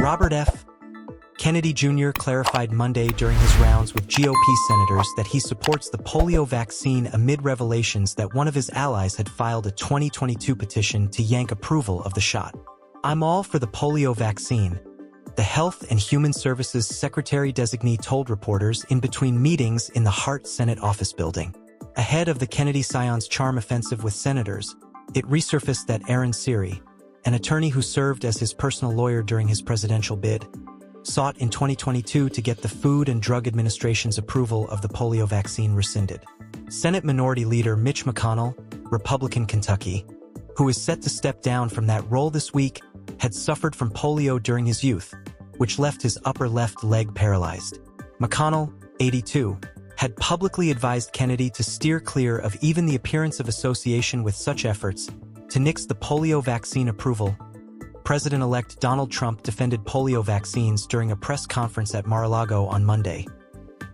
Robert F. Kennedy Jr. clarified Monday during his rounds with GOP senators that he supports the polio vaccine amid revelations that one of his allies had filed a 2022 petition to yank approval of the shot. "I'm all for the polio vaccine," the Health and Human Services Secretary-designee told reporters in between meetings in the Hart Senate Office Building. Ahead of the Kennedy Scion's charm offensive with senators, it resurfaced that Aaron Siri, an attorney who served as his personal lawyer during his presidential bid, sought in 2022 to get the Food and Drug Administration's approval of the polio vaccine rescinded. Senate Minority Leader Mitch McConnell, Republican Kentucky, who is set to step down from that role this week, had suffered from polio during his youth, which left his upper left leg paralyzed. McConnell, 82, had publicly advised Kennedy to steer clear of even the appearance of association with such efforts to nix the polio vaccine approval. President-elect Donald Trump defended polio vaccines during a press conference at Mar-a-Lago on Monday.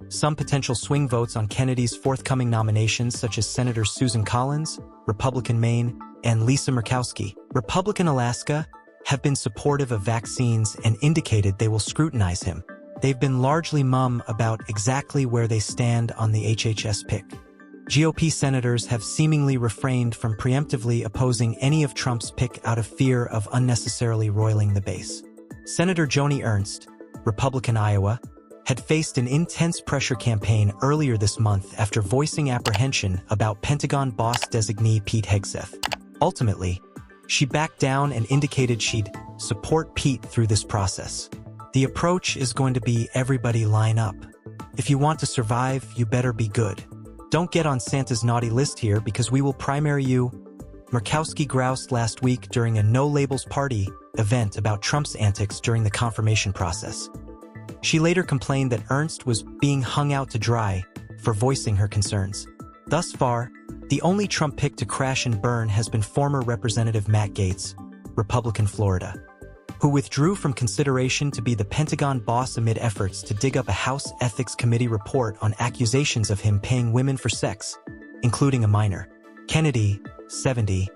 Some potential swing votes on Kennedy's forthcoming nominations, such as Senators Susan Collins, Republican Maine, and Lisa Murkowski, Republican Alaska, have been supportive of vaccines and indicated they will scrutinize him. They've been largely mum about exactly where they stand on the HHS pick. GOP senators have seemingly refrained from preemptively opposing any of Trump's pick out of fear of unnecessarily roiling the base. Senator Joni Ernst, Republican Iowa, had faced an intense pressure campaign earlier this month after voicing apprehension about Pentagon boss designee Pete Hegseth. Ultimately, she backed down and indicated she'd support Pete through this process. The approach is going to be everybody line up. If you want to survive, you better be good. Don't get on Santa's naughty list here because we will primary you, Murkowski groused last week during a No Labels Party event about Trump's antics during the confirmation process. She later complained that Ernst was being hung out to dry for voicing her concerns. Thus far, the only Trump pick to crash and burn has been former Representative Matt Gaetz, Republican Florida, who withdrew from consideration to be the Pentagon boss amid efforts to dig up a House Ethics Committee report on accusations of him paying women for sex, including a minor. Kennedy, 70,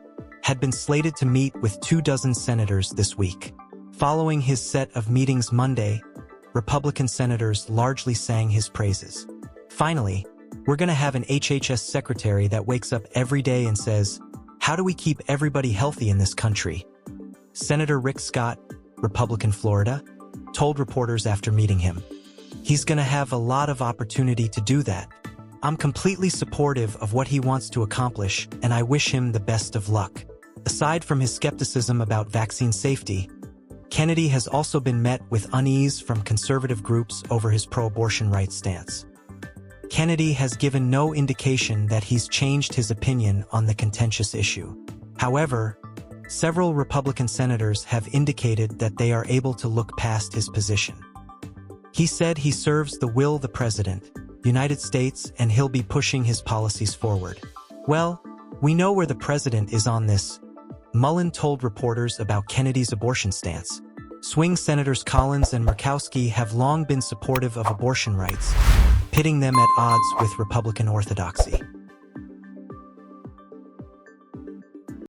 had been slated to meet with 24 senators this week. Following his set of meetings Monday, Republican senators largely sang his praises. "Finally, we're going to have an HHS secretary that wakes up every day and says, 'How do we keep everybody healthy in this country?'" Senator Rick Scott, Republican Florida, told reporters after meeting him. "He's going to have a lot of opportunity to do that. I'm completely supportive of what he wants to accomplish, and I wish him the best of luck." Aside from his skepticism about vaccine safety, Kennedy has also been met with unease from conservative groups over his pro-abortion rights stance. Kennedy has given no indication that he's changed his opinion on the contentious issue. However, several Republican senators have indicated that they are able to look past his position. He said he serves the will of the President, United States, and he'll be pushing his policies forward. "Well, we know where the President is on this," Mullen told reporters about Kennedy's abortion stance. Swing Senators Collins and Murkowski have long been supportive of abortion rights, pitting them at odds with Republican orthodoxy.